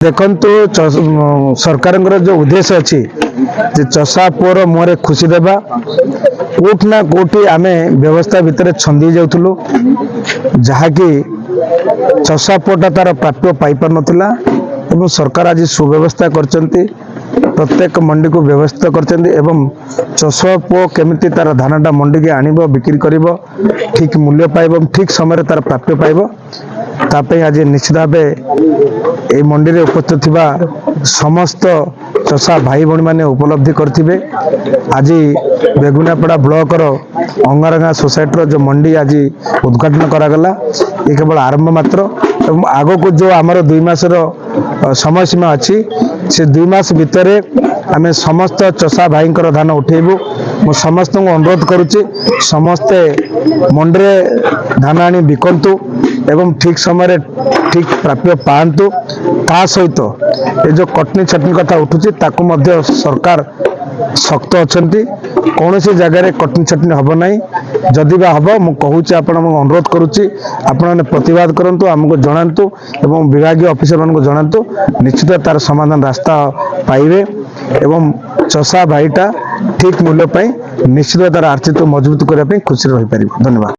देखंतु सरकार जो उद्देश्य अच्छी चषा पुअर मुहर खुशी देवा कोट ना कोटी आम व्यवस्था भितर छंदी जाऊलु जहाँकि चषा पुअटा तार प्राप्य पाई पार नथिला एवं सरकार आज सुव्यवस्था करचंती प्रत्येक मंडी को व्यवस्था करचंती एवं चषा पुओ केमिति तार धानटा मंडी के आनिबो बिक्री करिवो ठीक मूल्य पाइबो ठीक समय तार प्राप्य पाइबो तापे आज निश्चित भाव ए मंडी रे उपस्थित थिबा समस्त चषा भाई भणी माने उपलब्धि करथिबे। आज बेगुनापड़ा ब्लॉक रो अंगारगां सोसाइटी जो मंडी आज उद्घाटन करागला ये केवल आरंभ मात्र एवं आगो को जो आमर 2 मास समय सीमा अच्छी से 2 मास भितर आम समस्त चषा भाई धान उठेबू मु समस्त अनुरोध करुच्ची समस्ते मंडी रे धान आनी बिकंतु एवं ठीक समय ठीक प्राप्य पांतु ता सहित ये जो कटनी छटनी कथा उठुची ताकू मध्य सरकार शक्त अछंती कौन सी जगह कटनी छटनी हम ना जदि बा हम मु कहूची आपण अनुरोध करुच्ची आपण प्रतिवाद करंतु हमको जणांतु एवं विभागीय ऑफिसर मान जणांतु निश्चित तार समाधान रास्ता पाइबे एवं चषा भाईटा ठीक मूल्य निश्चित तार आर्थिक मजबूत करने खुशी रही पारिबे। धन्यवाद।